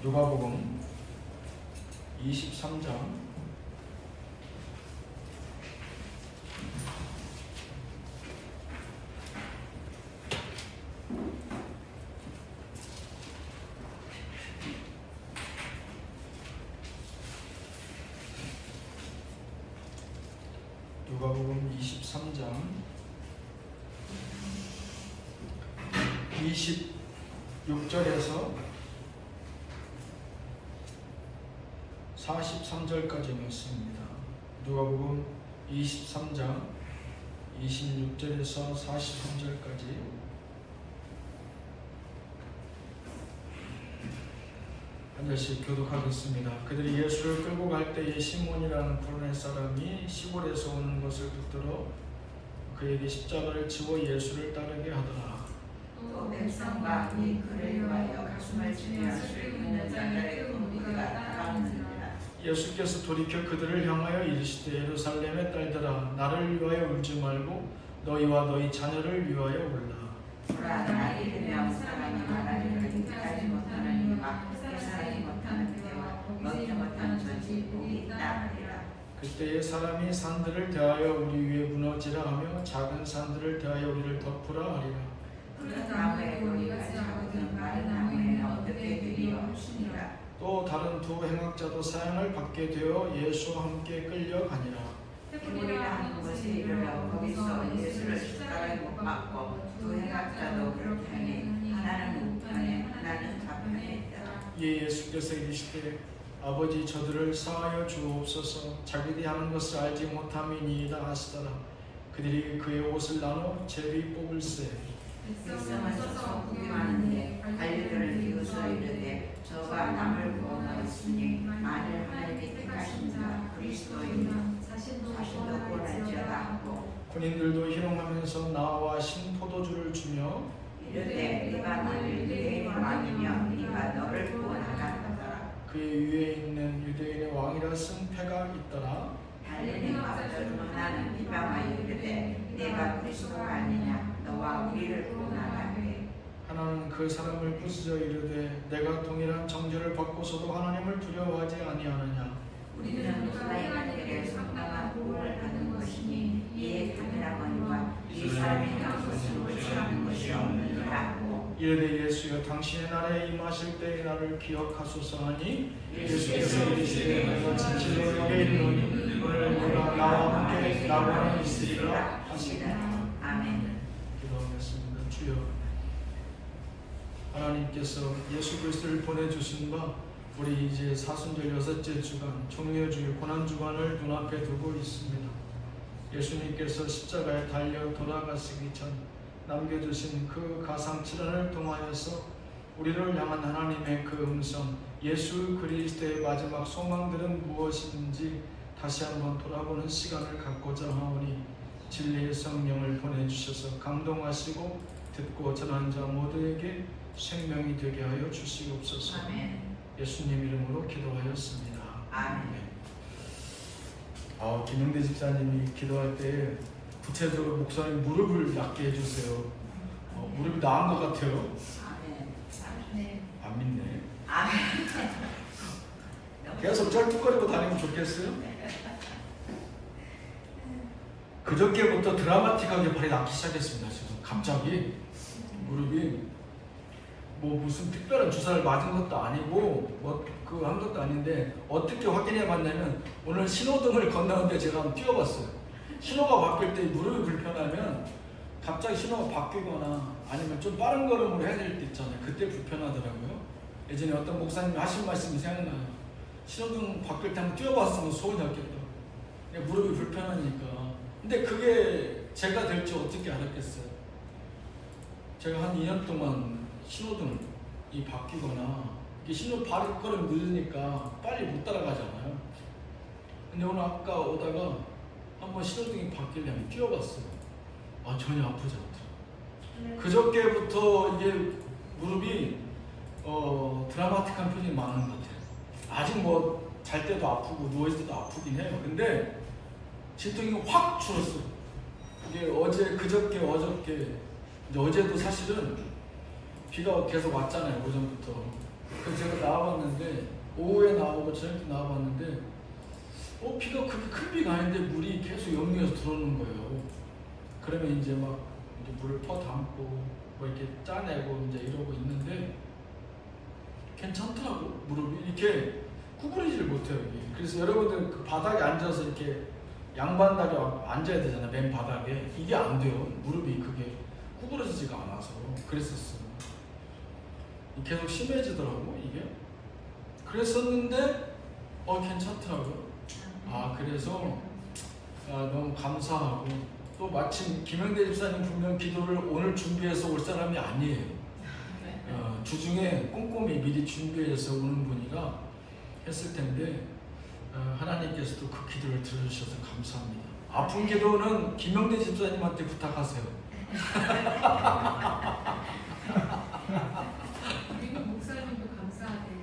누가복음 23장 26절에서 43절까지 말씀입니다. 누가복음 23장 26절에서 43절까지 한 절씩 교독하겠습니다. 그들이 예수를 끌고 갈 때에 시몬이라는 부르네 사람이 시골에서 오는 것을 듣들어 그에게 십자가를 지워 예수를 따르게 하더라. 또 백성과 이 그를 위하여 가슴을 치며 슬픈 자들의 무리가 따라오느니라. 예수께서 돌이켜 그들을 향하여 이르시되 예루살렘의 딸들아 나를 위하여 울지 말고 너희와 너희 자녀를 위하여 울라. 보라 날이 되면 사람이 말하기를 인하지 못하는 이와 해산하지 못하는 때와 먹지 못하는 저지 복이 있다 하리라. 그때에 사람이 산들을 대하여 우리 위에 무너지라 하며 작은 산들을 대하여 우리를 덮으라 하리라. 푸른 나무에 돌이같이 하거든 마른 나무에는 어떻게 되리요 하시니라. 또 다른 두 행악자도 사형을 받게 되어 예수와 함께 끌려가니라. 우리라 하는 곳에 이르러 거기서 예수를 십자가에 못 박고 두 행악자도 그렇게 하니 하나는 우편에 하나는 좌편에 있더라. 이에 예수께서 이르시되 아버지 저들을 사하여 주옵소서 자기들이 하는 것을 알지 못함이니이다 하시더라. 그들이 그의 옷을 나눠 제비 뽑을세. 백성은 서서 구경하는데 관리들을 비웃어 이르되 저가 남을 구원하였으니 만일 하나님이 택하신 자 그리스도이면 자신도 구원할지어다 하고 군인들도 희롱하면서 나와 신포도주를 주며 이르되 네가 만일 유대인의 왕이면 네가 너를 구원하라 하더라. 그의 위에 있는 유대인의 왕이라 쓴 패가 있더라. 달리는 앞들은 나는 비방하여 이르되 네가 그리스도가 아니냐 너와 우리를 구원하라 해. 하나는 그 사람을 부수져 이르되 내가 동일한 정죄를 받고서도 하나님을 두려워하지 아니하느냐. 우리는 이스라엘에게 상당한 보호를 받는 것이니 이에 카메라건과 이 사람의 양소스를 취하는 것이 없느니라 하고 이르되 예수여 당신의 나라에 임하실 때의 나를 기억하소서 하니 예수께서 이르시되 내가 진실로 너에게 이르노니 오늘 너가 나와 함께 낙원에 있으리라 하시니라. 아멘. 기도하겠습니다. 주여 하나님께서 예수 그리스도를 보내주신 바 우리 이제 사순절 6째 주간 종려주일 고난주간을 눈앞에 두고 있습니다. 예수님께서 십자가에 달려 돌아가시기 전 남겨주신 그 가상칠언을 통하여서 우리를 향한 하나님의 그 음성 예수 그리스도의 마지막 소망들은 무엇인지 다시 한번 돌아보는 시간을 갖고자 하오니 진리의 성령을 보내주셔서 감동하시고 듣고 전하는 자 모두에게 생명이 되게 하여 주시옵소서. 아멘. 예수님 이름으로 기도하였습니다. 아멘. 김영대 집사님이 기도할 때 구체적으로 목사님 무릎을 낫게 해주세요. 무릎이 나은 것 같아요. 아멘. 네. 안 믿네. 아멘. 계속 쩔뚝거리고 다니면 좋겠어요? 그저께부터 드라마틱하게 발이 낫기 시작했습니다. 지금 갑자기 무릎이 뭐 무슨 특별한 주사를 맞은 것도 아니고 뭐 그 한 것도 아닌데 어떻게 확인해 봤냐면 오늘 신호등을 건너는데 제가 한번 뛰어봤어요. 신호가 바뀔 때 무릎이 불편하면 갑자기 신호가 바뀌거나 아니면 좀 빠른 걸음으로 해야 될 때 있잖아요. 그때 불편하더라고요. 예전에 어떤 목사님이 하신 말씀이 생각나요. 신호등 바뀔 때 한번 뛰어봤으면 소원이 없겠다. 무릎이 불편하니까. 근데 그게 제가 될지 어떻게 알았겠어요. 제가 한 2년 동안 신호등이 바뀌거나 신호 발걸음 늦으니까 빨리 못 따라가잖아요. 근데 오늘 아까 오다가 한번 신호등이 바뀌려면 뛰어봤어요. 전혀 아프지 않더라고요. 그저께부터 이게 무릎이 드라마틱한 표정이 많은 것 같아요. 아직 뭐 잘 때도 아프고 누워있을 때도 아프긴 해요. 근데 진통이 확 줄었어요. 이게 어제 그저께 어저께 이제 어제도 사실은 비가 계속 왔잖아요. 오전부터. 그래서 제가 나와봤는데 오후에 나오고 저녁에 나와봤는데 비가 그렇게 큰 비가 아닌데 물이 계속 역류해서 들어오는 거예요. 그러면 이제 막 이제 물을 퍼담고 뭐 이렇게 짜내고 이제 이러고 있는데 괜찮더라고. 무릎이 이렇게 구부리지를 못해요. 이게. 그래서 여러분들 그 바닥에 앉아서 이렇게 양반다리 앉아야 되잖아. 맨 바닥에. 이게 안 돼요. 무릎이 그게 구부러지지가 않아서 그랬었어요. 계속 심해지더라고 이게. 그랬었는데 괜찮더라고요. 그래서 너무 감사하고 또 마침 김영대 집사님 분명 기도를 오늘 준비해서 올 사람이 아니에요. 주중에 꼼꼼히 미리 준비해서 오는 분이라 했을 텐데 하나님께서도 그 기도를 들어주셔서 감사합니다. 아픈 기도는 김영대 집사님한테 부탁하세요. 미국 목사님도 감사하대요.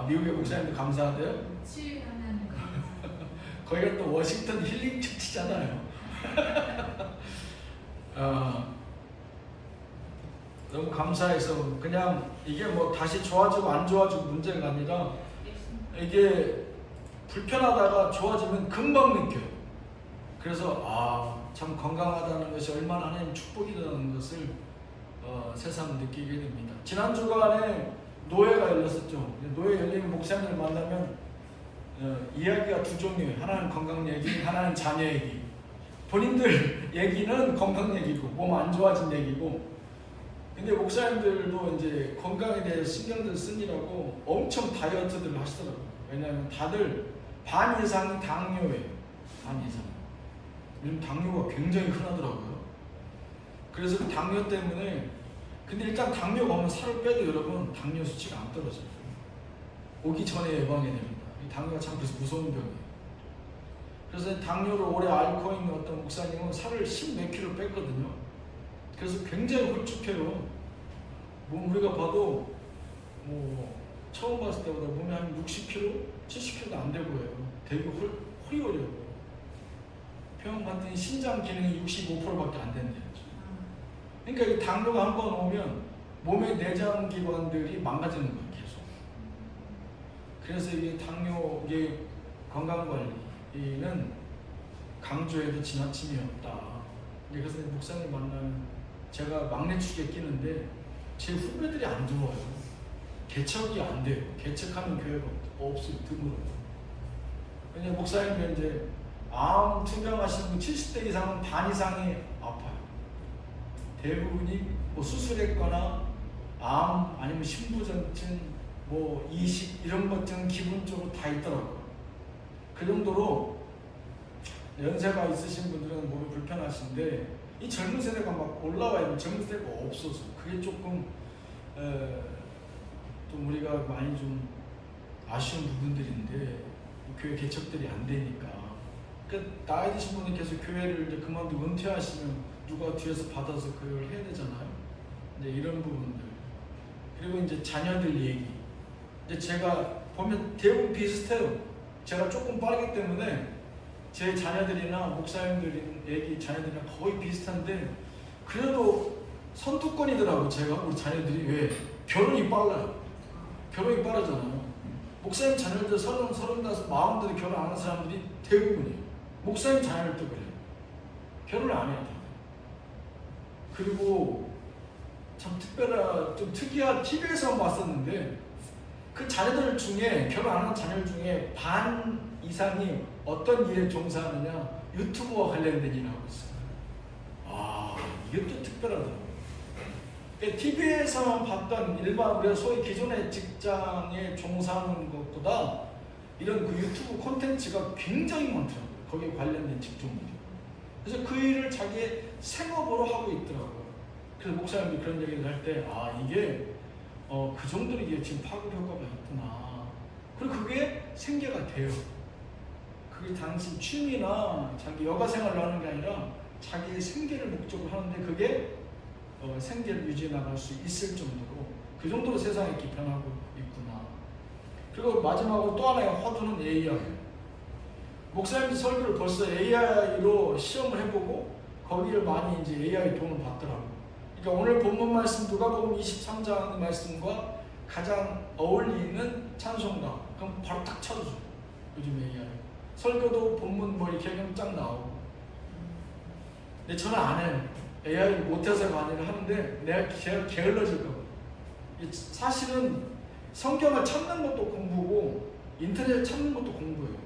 미국의 목사님도 감사하대요? 치유하는 감사. 거기가 또 워싱턴 힐링 처치잖아요. 너무 감사해서 그냥 이게 뭐 다시 좋아지고 안 좋아지고 문제가 아니라 이게 불편하다가 좋아지면 금방 느껴요. 그래서 참 건강하다는 것이 얼마나 하나님 축복이라는 것을 새삼 느끼게 됩니다. 지난 주간에 노예가 열렸었죠. 노예 열리면 목사님을 만나면 이야기가 두 종류예요. 하나는 건강 얘기, 하나는 자녀 얘기. 본인들 얘기는 건강 얘기고 몸 안 좋아진 얘기고, 근데 목사님들도 이제 건강에 대해서 신경들 쓰느라고 엄청 다이어트들을 하시더라고요. 왜냐하면 다들 반 이상이 당뇨예요. 반 이상. 요즘 당뇨가 굉장히 흔하더라고요. 그래서 그 당뇨 때문에, 근데 일단 당뇨가 오면 살을 빼도 여러분 당뇨 수치가 안 떨어져요. 오기 전에 예방해야 됩니다. 이 당뇨가 참 무서운 병이에요. 그래서 당뇨를 오래 앓고 있는 어떤 목사님은 살을 10몇 킬로 뺐거든요. 그래서 굉장히 홀쭉해요. 몸 우리가 봐도 뭐 처음 봤을 때보다 몸이 한 60kg, 70kg도 안 돼 보여요. 되게 호리호리하고. 병원 봤더니 신장 기능이 65%밖에 안 된대요. 그러니까 이 당뇨가 한 번 오면 몸의 내장 기관들이 망가지는 거예요, 계속. 그래서 이게 당뇨, 이게 건강관리는 강조해도 지나침이 없다. 그래서 목사님 만나면 제가 막내 축에 끼는데 제 후배들이 안 들어와요. 개척이 안 돼요. 개척하는 교회가 없어요. 드물어요. 왜냐면 목사님이 이제 암 투병하시는 분 70대 이상은 반 이상이 아파요. 대부분이 뭐 수술했거나 암 아니면 신부전증 뭐 이식 이런 것들은 기본적으로 다 있더라고요. 그 정도로 연세가 있으신 분들은 몸이 불편하신데 이 젊은 세대가 막 올라와야 돼. 젊은 세대가 없어서 그게 조금 좀 우리가 많이 좀 아쉬운 부분들인데 교회 개척들이 안 되니까. 그러니까 나이 드신 분이 계속 교회를 이제 그만두고 은퇴하시면 누가 뒤에서 받아서 그걸 해야 되잖아요. 이제 이런 부분들. 그리고 이제 자녀들 얘기. 이제 제가 보면 대부분 비슷해요. 제가 조금 빠르기 때문에 제 자녀들이나 목사님들 얘기 자녀들이랑 거의 비슷한데 그래도 선두권이더라고. 제가 우리 자녀들이 왜 결혼이 빨라요. 결혼이 빠르잖아요. 목사님 자녀들 30, 35, 40들이 결혼 안 하는 사람들이 대부분이에요. 목사님 자녀들도 그래요. 결혼을 안 해야 돼. 그리고 참 좀 특이한 TV에서만 봤었는데 그 자녀들 중에 결혼 안 하는 자녀들 중에 반 이상이 어떤 일에 종사하느냐 유튜브와 관련된 일을 하고 있어요. 이게 또 특별하더라고요. TV에서만 봤던 일반 우리가 소위 기존의 직장에 종사하는 것보다 이런 그 유튜브 콘텐츠가 굉장히 많더라고요. 거기에 관련된 직종들이. 그래서 그 일을 자기의 생업으로 하고 있더라고요. 그래서 목사님들이 그런 얘기를 할 때 이게 그 정도로 이게 지금 파급 효과가 있구나. 그리고 그게 생계가 돼요. 그게 단순 취미나 자기 여가 생활을 하는 게 아니라 자기의 생계를 목적으로 하는데 그게 생계를 유지해 나갈 수 있을 정도로 그 정도로 세상이 이렇게 변하고 있구나. 그리고 마지막으로 또 하나의 화두는 AI. 목사님 설교를 벌써 AI로 시험을 해보고 거기를 많이 이제 AI 도움을 받더라고요. 그러니까 오늘 본문 말씀 누가복음 23장 말씀과 가장 어울리는 찬송가 그럼 바로 딱 쳐줘. 요즘 AI 설교도 본문 뭐 이렇게 그냥 쫙 나오고. 근데 저는 안 해요. AI 못해서가 아니라 하는데 제가 게을러질까 봐. 사실은 성경을 찾는 것도 공부고 인터넷을 찾는 것도 공부예요.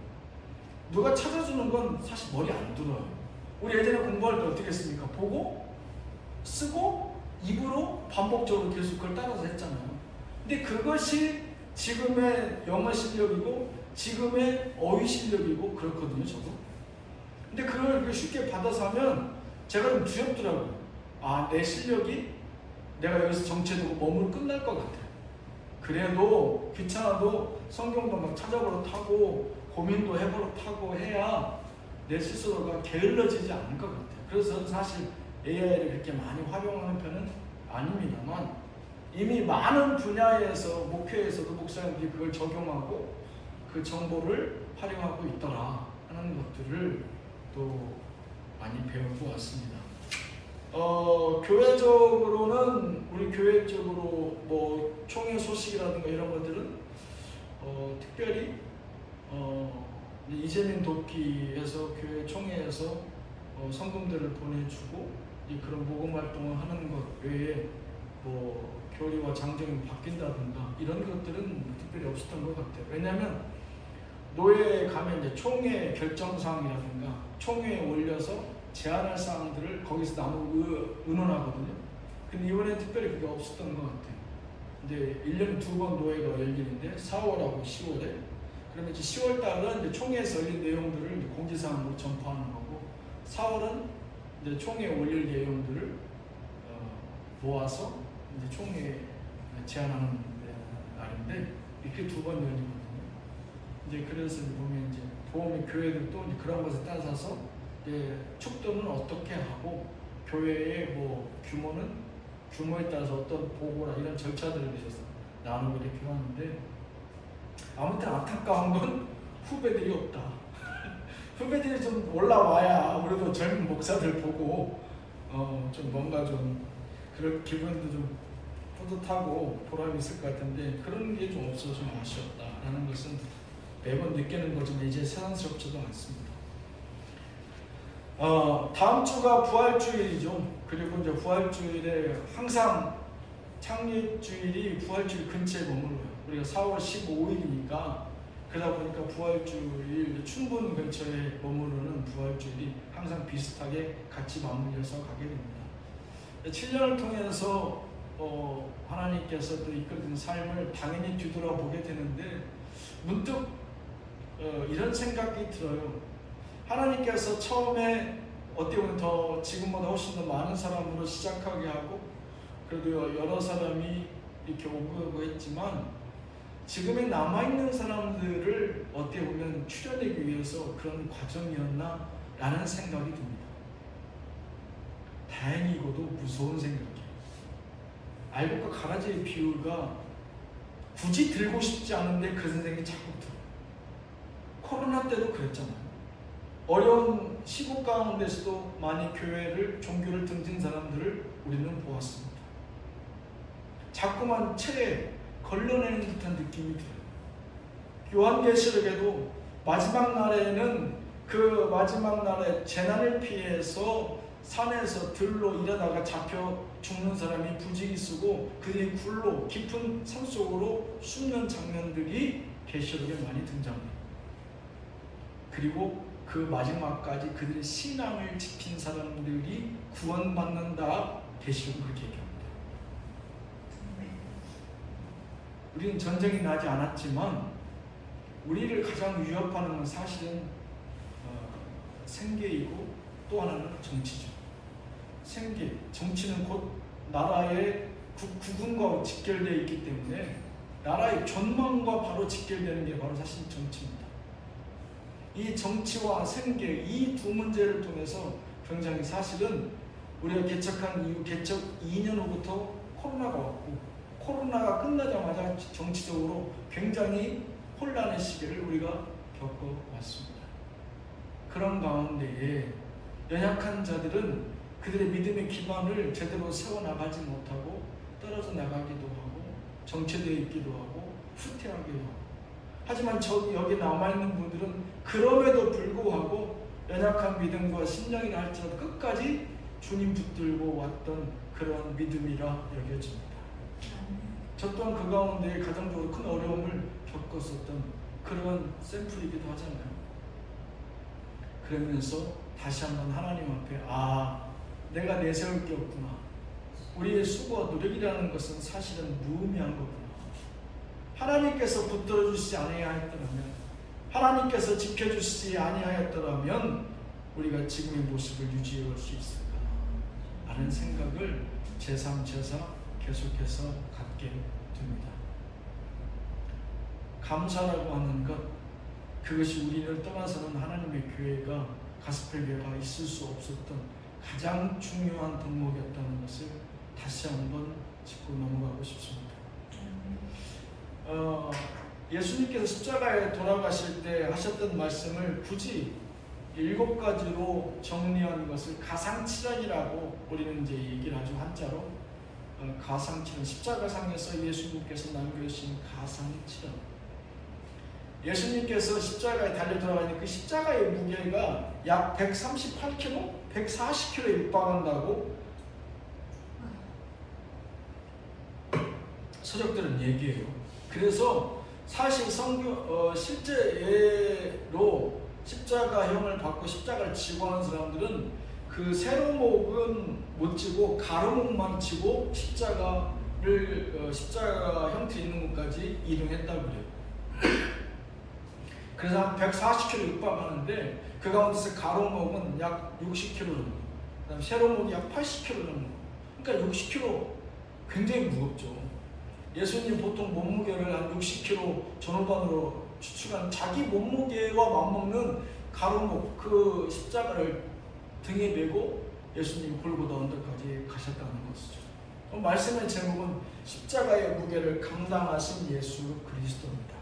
누가 찾아주는 건 사실 머리 안 들어요. 우리 예전에 공부할 때 어떻게 했습니까? 보고 쓰고 입으로 반복적으로 계속 그걸 따라서 했잖아요. 근데 그것이 지금의 영어 실력이고 지금의 어휘 실력이고 그렇거든요, 저도. 근데 그걸 쉽게 받아서 하면 제가 좀 두렵더라고요. 아, 내 실력이 내가 여기서 정체되고 머무르 끝날 것 같아요. 그래도 귀찮아도 성경도 막 찾아보러 타고 고민도 해보러 타고 해야 내 스스로가 게을러지지 않을 것 같아요. 그래서 저는 사실 AI를 그렇게 많이 활용하는 편은 아닙니다만 이미 많은 분야에서 목회에서도 목사님들이 그걸 적용하고 그 정보를 활용하고 있더라 하는 것들을 또 많이 배우고 왔습니다. 교회적으로는 우리 교회 쪽으로 뭐 총회 소식이라든가 이런 것들은 특별히 이재민 돕기에서 교회 총회에서 성금들을 보내주고 그런 모금 활동을 하는 것 외에 뭐 교리와 장정이 바뀐다든가 이런 것들은 특별히 없었던 것 같아요. 왜냐하면 노예에 가면 이제 총회 결정사항이라든가 총회에 올려서 제안할 사항들을 거기서 의논하거든요. 근데 이번에 특별히 그게 없었던 것 같아요. 이제 1년에 2번 노예가 열리는데 4월하고 10월에 그러면 이제 10월 달은 이제 총회에서 열린 내용들을 이제 공지사항으로 전파하는 거고 4월은 이제 총회에 올릴 내용들을 모아서 이제 총회에 제안하는 날인데 이렇게 2번 열리거든요. 이제 그래서 보면 이제 보험의 교회들도 이제 그런 것에 따라서 축도는 어떻게 하고 교회의 뭐 규모에 따라서 어떤 보고나 이런 절차들에 대해서 나누고 이렇게 하는데 아무튼 안타까운 건 후배들이 없다. 후배들이 좀 올라와야 우리도 젊은 목사들 보고 좀 뭔가 좀 그런 기분도 좀 뿌듯하고 보람이 있을 것 같은데 그런 게 좀 없어서 좀 아쉬웠다라는 것은 매번 느끼는 거지만 이제 새삼스럽지도 않습니다. 다음 주가 부활주일이죠. 그리고 이제 부활주일에 항상 창립주일이 부활주일 근처에 머물러요. 우리가 4월 15일이니까 그러다 보니까 부활주일 춘분 근처에 머무르는 부활주일이 항상 비슷하게 같이 맞물려서 가게 됩니다. 7년을 통해서 하나님께서 또 이끌던 삶을 당연히 뒤돌아보게 되는데 문득 이런 생각이 들어요. 하나님께서 처음에 어떻게 보면 더 지금보다 훨씬 더 많은 사람으로 시작하게 하고 그래도 여러 사람이 이렇게 오고 했지만 지금의 남아있는 사람들을 어떻게 보면 추려내기 위해서 그런 과정이었나 라는 생각이 듭니다. 다행이고도 무서운 생각이에요. 알곡과 가라지의 비유가 굳이 들고 싶지 않은데 그 생각이 자꾸 들어요. 코로나 때도 그랬잖아요. 어려운 시국 가운데서도 많이 종교를 등진 사람들을 우리는 보았습니다. 자꾸만 체에 걸러내는 듯한 느낌이 들어요. 요한계시록에도 마지막 날에는 그 마지막 날에 재난을 피해서 산에서 들로 일하다가 잡혀 죽는 사람이 부지기 쓰고 그들이 굴로 깊은 산속으로 숨는 장면들이 계시록에 많이 등장해요. 그리고 그 마지막까지 그들의 신앙을 지킨 사람들이 구원받는다. 계시록은 그렇게 얘기합니다. 우리는 전쟁이 나지 않았지만 우리를 가장 위협하는 건 사실은 생계이고 또 하나는 정치죠. 생계, 정치는 곧 나라의 국군과 직결되어 있기 때문에 나라의 전망과 바로 직결되는 게 바로 사실 정치입니다. 이 정치와 생계, 이 두 문제를 통해서 굉장히 사실은 우리가 개척한 이후 개척 2년 후부터 코로나가 왔고 코로나가 끝나자마자 정치적으로 굉장히 혼란의 시기를 우리가 겪어왔습니다. 그런 가운데에 연약한 자들은 그들의 믿음의 기반을 제대로 세워나가지 못하고 떨어져 나가기도 하고 정체되어 있기도 하고 후퇴하기도 하고. 하지만 여기 남아있는 분들은 그럼에도 불구하고 연약한 믿음과 심령이라 할지라도 끝까지 주님 붙들고 왔던 그런 믿음이라 여겨집니다. 저 또한 그 가운데 가정적으로 큰 어려움을 겪었었던 그런 샘플이기도 하잖아요. 그러면서 다시 한번 하나님 앞에 내가 내세울 게 없구나. 우리의 수고와 노력이라는 것은 사실은 무의미한 거구나. 하나님께서 붙들어주시지 아니하였더라면, 하나님께서 지켜주시지 아니하였더라면 우리가 지금의 모습을 유지할 수 있을까 라는 생각을 제3, 제4 계속해서 갖게 됩니다. 감사라고 하는 것, 그것이 우리를 떠나서는 하나님의 교회가, 가스펠 교회가 있을 수 없었던 가장 중요한 덕목이었다는 것을 다시 한번 짚고 넘어가고 싶습니다. 예수님께서 십자가에 돌아가실 때 하셨던 말씀을 굳이 7가지로 정리한 것을 가상칠언이라고 우리는 이제 얘기를 하죠. 한자로 가상칠언, 십자가상에서 예수님께서 남겨주신 가상칠언. 예수님께서 십자가에 달려 돌아가는 그 십자가의 무게가 약 138kg, 140kg에 육박한다고 서적들은 얘기해요. 그래서 사실 실제로 십자가형을 받고 십자가를 지고 하는 사람들은 그 세로목은 못 지고 가로목만 치고 십자가 형태 있는 곳까지 이동했다고 그래요. 그래서 한 140km 육박하는데 그 가운데서 가로목은 약 60km 정도, 그다음 세로목이 약 80km 정도. 그러니까 60km 굉장히 무겁죠. 예수님 보통 몸무게를 한 60kg 전후반으로 추측한 자기 몸무게와 맞먹는 가로목, 그 십자가를 등에 메고 예수님 골고다 언덕까지 가셨다는 것이죠. 말씀의 제목은 십자가의 무게를 감당하신 예수 그리스도입니다.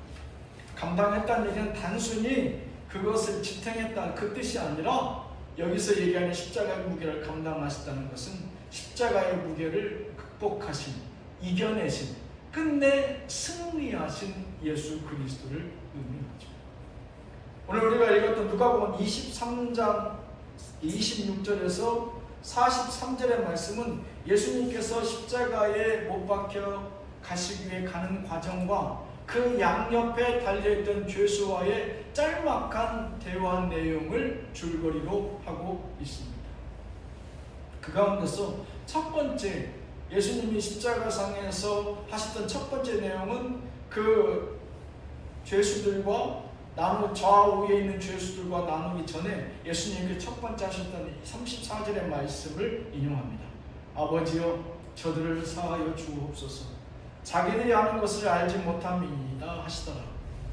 감당했다는 얘기는 단순히 그것을 지탱했다는 그 뜻이 아니라, 여기서 얘기하는 십자가의 무게를 감당하셨다는 것은 십자가의 무게를 극복하신, 이겨내신, 끝내 승리하신 예수 그리스도를 의미하죠. 오늘 우리가 읽었던 누가복음 23장 26절에서 43절의 말씀은 예수님께서 십자가에 못 박혀 가시기 위해 가는 과정과 그 양옆에 달려있던 죄수와의 짤막한 대화 내용을 줄거리로 하고 있습니다. 그 가운데서 첫 번째, 예수님이 십자가상에서 하셨던 첫 번째 내용은 그 죄수들과 좌우에 있는 죄수들과 나누기 전에 예수님이 첫 번째 하셨던 34절의 말씀을 인용합니다. 아버지여, 저들을 사하여 주옵소서. 자기들이 하는 것을 알지 못함이다 하시더라.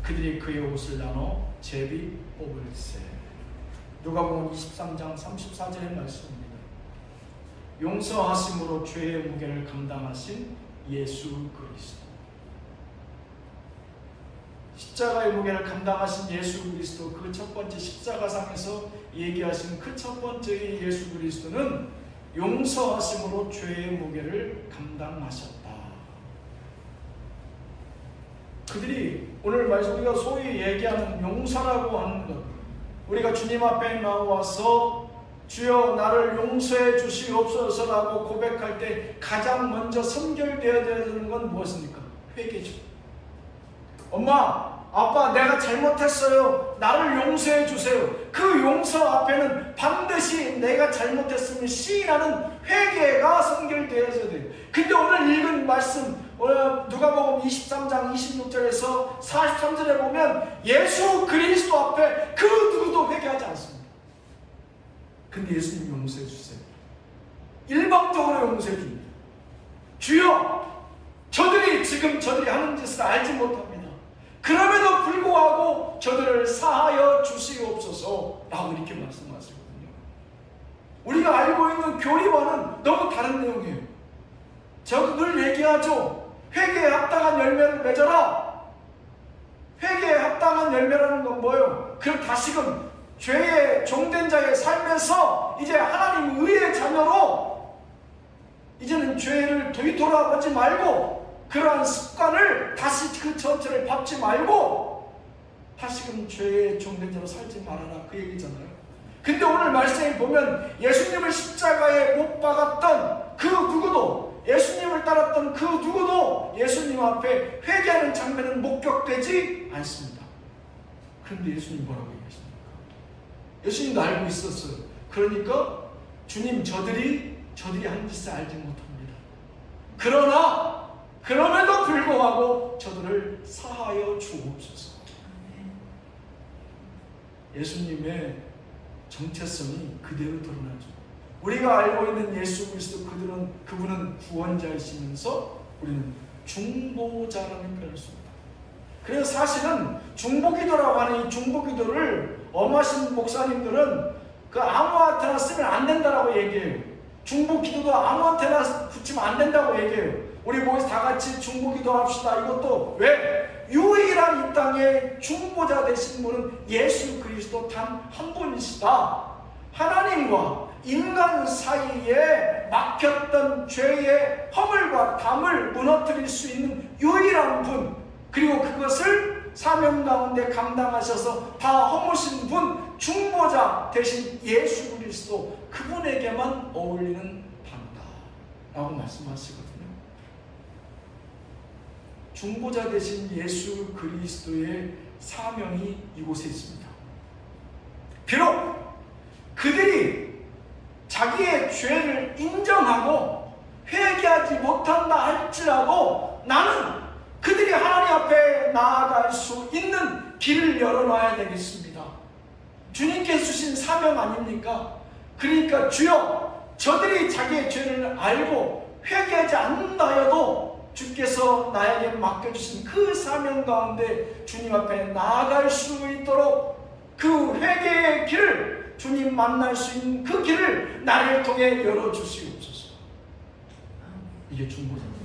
그들이 그의 옷을 나눠 제비 뽑을세. 누가복음 23장 34절의 말씀입니다. 용서하심으로 죄의 무게를 감당하신 예수 그리스도. 십자가의 무게를 감당하신 예수 그리스도, 그 첫 번째 십자가상에서 얘기하신 그 첫 번째 예수 그리스도는 용서하심으로 죄의 무게를 감당하셨다. 그들이 오늘 말씀 우리가 소위 얘기하는 용서라고 하는 것, 우리가 주님 앞에 나와서 주여 나를 용서해 주시옵소서라고 고백할 때 가장 먼저 선결되어야 되는 건 무엇입니까? 회개죠. 엄마, 아빠, 내가 잘못했어요. 나를 용서해 주세요. 그 용서 앞에는 반드시 내가 잘못했음을 시인하는 회개가 선결되어야 돼요. 근데 오늘 읽은 말씀, 누가복음 23장 26절에서 43절에 보면 예수 그리스도 앞에 그 누구도 회개하지 않습니다. 근데 예수님이 용서해 주세요. 일방적으로 용서해 줍니다. 주여, 저들이 하는 짓을 알지 못합니다. 그럼에도 불구하고 저들을 사하여 주시옵소서 라고 이렇게 말씀하시거든요. 우리가 알고 있는 교리와는 너무 다른 내용이에요. 저도 늘 얘기하죠. 회개에 합당한 열매를 맺어라. 회개에 합당한 열매라는 건 뭐예요? 그럼 다시금 죄의 종된 자의 삶에서 이제 하나님 의의 자녀로 이제는 죄를 돌아보지 말고 그러한 습관을 다시 그 전체를 밟지 말고 다시금 죄의 종된자로 살지 말아라, 그 얘기잖아요. 근데 오늘 말씀에 보면 예수님을 십자가에 못 박았던 그 누구도, 예수님을 따랐던 그 누구도 예수님 앞에 회개하는 장면은 목격되지 않습니다. 그런데 예수님 뭐라고 얘기하십니까? 예수님도 알고 있었어요. 그러니까 주님, 저들이 한 짓을 알지 못합니다. 그러나 그럼에도 불구하고 저들을 사하여 주옵소서. 예수님의 정체성이 그대로 드러나죠. 우리가 알고 있는 예수 그리스도, 그분은 구원자이시면서 우리는 중보자라는 표현을 씁니다. 그래서 사실은 중보기도라고 하는 이 중보기도를 엄하신 목사님들은 그 아무한테나 쓰면 안 된다라고 얘기해요. 중보기도도 아무한테나 붙이면 안 된다고 얘기해요. 우리 모여서 다 같이 중보기도 합시다. 이것도 왜? 유일한 이 땅에 중보자 되신 분은 예수 그리스도 단 한 분이시다. 하나님과 인간 사이에 막혔던 죄의 허물과 담을 무너뜨릴 수 있는 유일한 분, 그리고 그것을 사명 가운데 감당하셔서 다 허무신 분, 중보자 되신 예수 그리스도, 그분에게만 어울리는 단다 라고 말씀하시거든요. 중보자 되신 예수 그리스도의 사명이 이곳에 있습니다. 비록 그들이 자기의 죄를 인정하고 회개하지 못한다 할지라도 나는 그들이 하나님 앞에 나아갈 수 있는 길을 열어놔야 되겠습니다. 주님께서 주신 사명 아닙니까? 그러니까 주여, 저들이 자기의 죄를 알고 회개하지 않는다 하여도 주께서 나에게 맡겨주신 그 사명 가운데 주님 앞에 나아갈 수 있도록 그 회개의 길을, 주님 만날 수 있는 그 길을 나를 통해 열어주시옵소서. 이게 중보자입니다.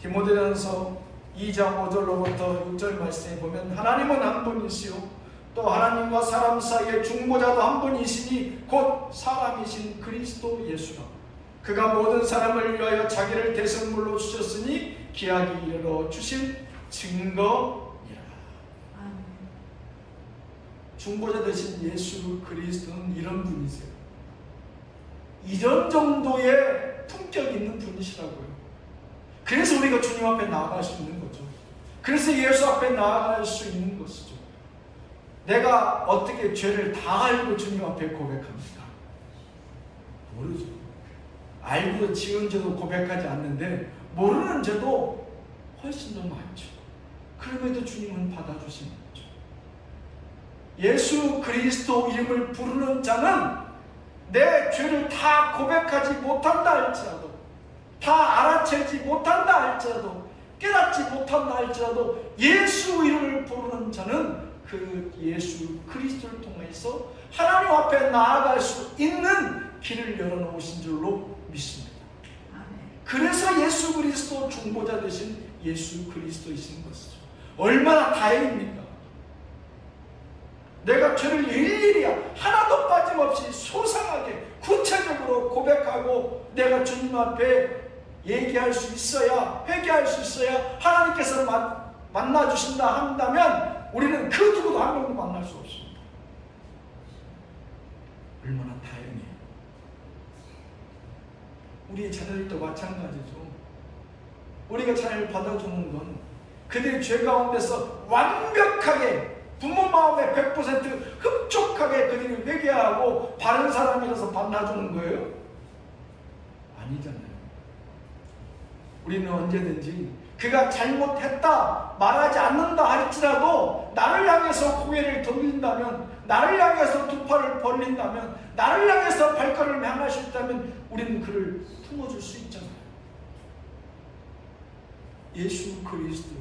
디모데전서 2장 5절로부터 6절 말씀에 보면 하나님은 한 분이시요 또 하나님과 사람 사이의 중보자도 한 분이시니 곧 사람이신 그리스도 예수라. 그가 모든 사람을 위하여 자기를 대성물로 주셨으니 기약이 이르러 주신 증거이라. 중보자 되신 예수 그리스도는 이런 분이세요. 이런 정도의 품격이 있는 분이시라고요. 그래서 우리가 주님 앞에 나아갈 수 있는 거죠. 그래서 예수 앞에 나아갈 수 있는 것이죠. 내가 어떻게 죄를 다 알고 주님 앞에 고백합니까? 모르죠. 알고 지은 죄도 고백하지 않는데 모르는 죄도 훨씬 더 많죠. 그럼에도 주님은 받아주시는 거죠. 예수 그리스도 이름을 부르는 자는 내 죄를 다 고백하지 못한다 할지라도, 다 알아채지 못한다 할지라도, 깨닫지 못한다 할지라도 예수 이름을 부르는 자는 그 예수 그리스도를 통해서 하나님 앞에 나아갈 수 있는 길을 열어놓으신 줄로 믿습니다. 그래서 예수 그리스도 중보자 되신 예수 그리스도이신 것이죠. 얼마나 다행입니까? 내가 죄를 일일이 하나도 빠짐없이 소상하게 구체적으로 고백하고 내가 주님 앞에 얘기할 수 있어야, 회개할 수 있어야 하나님께서 만나주신다 한다면 우리는 그 누구도 한 명도 만날 수 없습니다. 얼마나 다행이에요. 우리의 자녀들도 마찬가지죠. 우리가 자녀를 받아주는 건 그들의 죄 가운데서 완벽하게 부모 마음에 100% 흡족하게 그들이 회개하고 바른 사람이라서 만나주는 거예요? 아니잖아요. 우리는 언제든지 그가 잘못했다 말하지 않는다 할지라도 나를 향해서 고개를 돌린다면, 나를 향해서 두 팔을 벌린다면, 나를 향해서 발걸음을 향할 수 있다면 우리는 그를 품어줄 수 있잖아요. 예수 그리스도,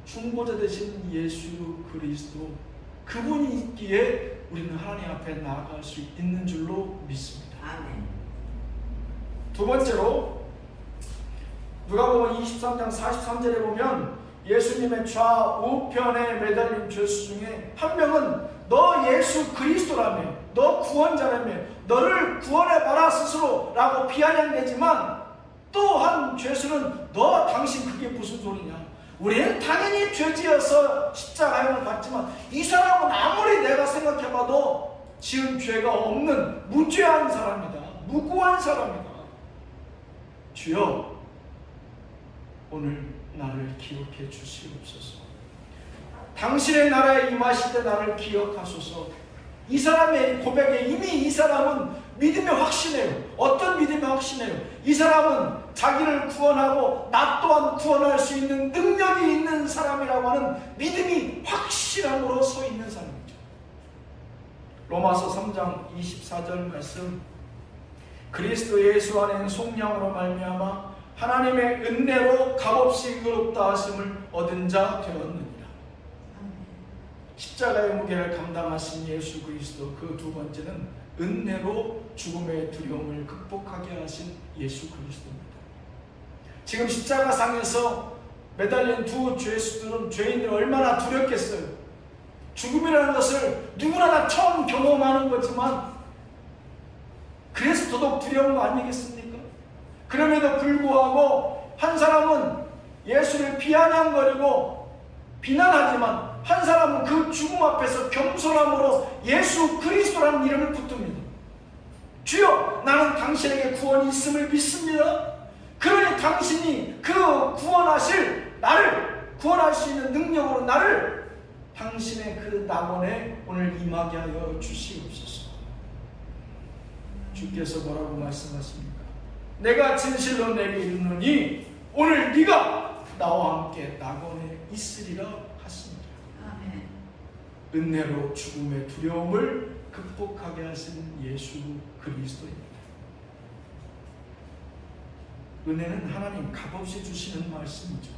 중보자 되신 예수 그리스도, 그분이 있기에 우리는 하나님 앞에 나아갈 수 있는 줄로 믿습니다. 아멘. 두 번째로 누가복음 23장 43절에 보면 예수님의 좌우편에 매달린 죄수 중에 한 명은 너 예수 그리스도라며, 너 구원자라며, 너를 구원해봐라 스스로 라고 비아냥대지만 또한 죄수는 너 당신 그게 무슨 소리냐? 우리는 당연히 죄지어서 십자가형을 받지만 이 사람은 아무리 내가 생각해봐도 지은 죄가 없는 무죄한 사람이다. 무고한 사람이다. 주여, 오늘 나를 기억해 주시옵소서. 당신의 나라에 임하실 때 나를 기억하소서. 이 사람의 고백에 이미 이 사람은 믿음에 확신해요. 어떤 믿음에 확신해요? 이 사람은 자기를 구원하고 나 또한 구원할 수 있는 능력이 있는 사람이라고 하는 믿음이 확실함으로 서 있는 사람이죠. 로마서 3장 24절 말씀, 그리스도 예수 안에는 속량으로 말미암아 하나님의 은혜로 값없이 의롭다 하심을 얻은 자 되었느니라. 십자가의 무게를 감당하신 예수 그리스도, 그 두 번째는 은혜로 죽음의 두려움을 극복하게 하신 예수 그리스도입니다. 지금 십자가상에서 매달린 두 죄수들은, 죄인들은 얼마나 두렵겠어요. 죽음이라는 것을 누구나 다 처음 경험하는 거지만 그래서 더더욱 두려운 거 아니겠습니까? 그럼에도 불구하고 한 사람은 예수를 비아냥거리고 비난하지만 한 사람은 그 죽음 앞에서 겸손함으로 예수 그리스도라는 이름을 붙듭니다. 주여, 나는 당신에게 구원이 있음을 믿습니다. 그러니 당신이 그 구원하실 나를, 구원할 수 있는 능력으로 나를 당신의 그 낙원에 오늘 임하게 하여 주시옵소서. 주께서 뭐라고 말씀하십니까? 내가 진실로 내게 이르노니 오늘 네가 나와 함께 낙원에 있으리라 하십니다. 아멘. 은혜로 죽음의 두려움을 극복하게 하신 예수 그리스도입니다. 은혜는 하나님 값없이 주시는 말씀이죠.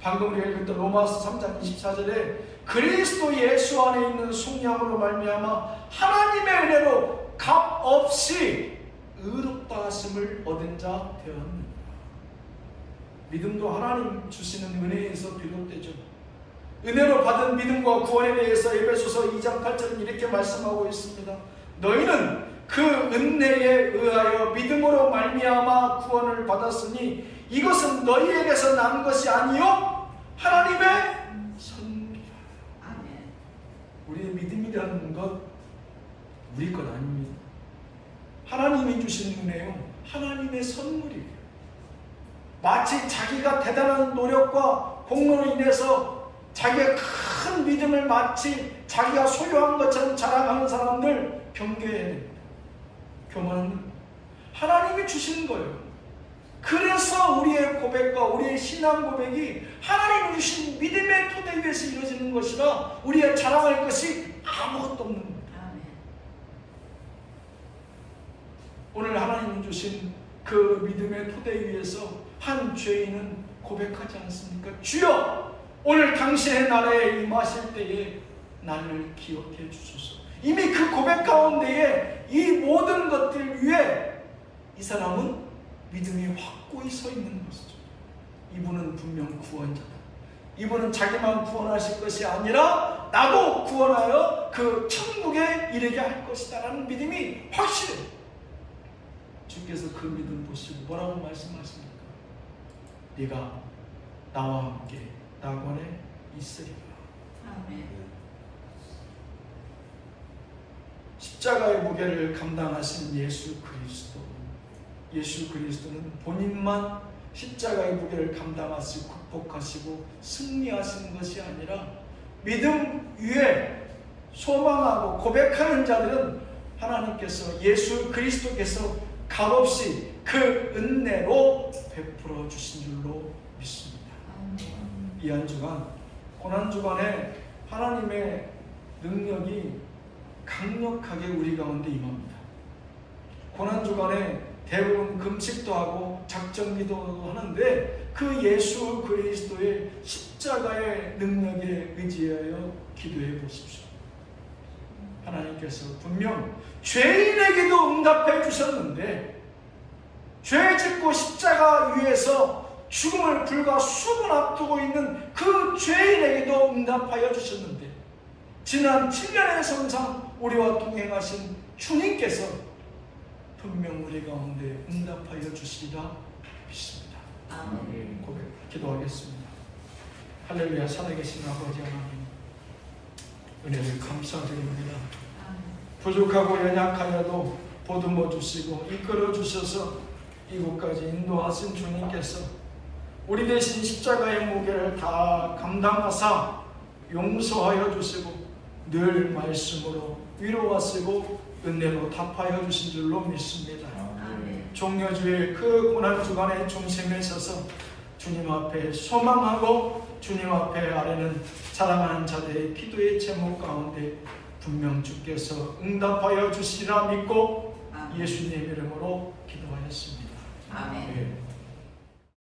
방금 우리가 읽었던 로마서 3장 24절에 그리스도 예수 안에 있는 속량으로 말미암아 하나님의 은혜로 값없이 의롭다 하심을 얻은 자 되었느니라. 믿음도 하나님 주시는 은혜에서 비롯되죠. 은혜로 받은 믿음과 구원에 대해서 에베소서 2장 8절은 이렇게 말씀하고 있습니다. 너희는 그 은혜에 의하여 믿음으로 말미암아 구원을 받았으니 이것은 너희에게서 난 것이 아니요 하나님의 선물이라. 아멘. 우리의 믿음이라는 것 우리 것 아닙니다. 하나님이 주신 은혜요, 하나님의 선물이에요. 마치 자기가 대단한 노력과 공로로 인해서 자기의 큰 믿음을 마치 자기가 소유한 것처럼 자랑하는 사람들 경계해야 됩니다. 교만은 하나님이 주신 거예요. 그래서 우리의 고백과 우리의 신앙 고백이 하나님이 주신 믿음의 토대 위에서 이루어지는 것이라 우리의 자랑할 것이 아무것도 없는 겁니다. 아멘. 오늘 하나님이 주신 그 믿음의 토대 위에서 한 죄인은 고백하지 않습니까? 주여, 오늘 당신의 나라에 임하실 때에 나를 기억해 주소서. 이미 그 고백 가운데에 이 모든 것들 위에 이 사람은 믿음이 확고히 서 있는 것이죠. 이분은 분명 구원자다. 이분은 자기만 구원하실 것이 아니라 나도 구원하여 그 천국에 이르게 할 것이다 라는 믿음이 확실해요. 주께서 그 믿음 보시고 뭐라고 말씀하십니까? 네가 나와 함께 낙원에 있으리라. 아멘. 십자가의 무게를 감당하신 예수 그리스도. 예수 그리스도는 본인만 십자가의 무게를 감당하시고 극복하시고 승리하신 것이 아니라 믿음 위에 소망하고 고백하는 자들은 하나님께서, 예수 그리스도께서 값없이 그 은혜로 베풀어 주신 줄로 믿습니다. 이 한 주간, 고난주간에 하나님의 능력이 강력하게 우리 가운데 임합니다. 고난주간에 대부분 금식도 하고 작정기도도 하는데 그 예수 그리스도의 십자가의 능력에 의지하여 기도해 보십시오. 하나님께서 분명 죄인에게도 응답해 주셨는데 죄 짓고 십자가 위에서 죽음을 불과 수분 앞두고 있는 그 죄인에게도 응답하여 주셨는데 지난 7년의 성상 우리와 동행하신 주님께서 분명 우리 가운데 응답하여 주시리라 믿습니다. 아멘. 고백 기도하겠습니다. 할렐루야. 살아계신 아버지 하나님, 은혜를 감사드립니다. 부족하고 연약하여도 보듬어 주시고 이끌어 주셔서 이곳까지 인도하신 주님께서 우리 대신 십자가의 무게를 다 감당하사 용서하여 주시고 늘 말씀으로 위로하시고 은혜로 답하여 주신 줄로 믿습니다. 아멘. 종려주일 그 고난 주간의 중심에 서서 주님 앞에 소망하고 주님 앞에 아뢰는 사랑하는 자들의 기도의 제목 가운데 분명 주께서 응답하여 주시리라 믿고 아멘. 예수님 이름으로 기도하였습니다. 아멘. 네.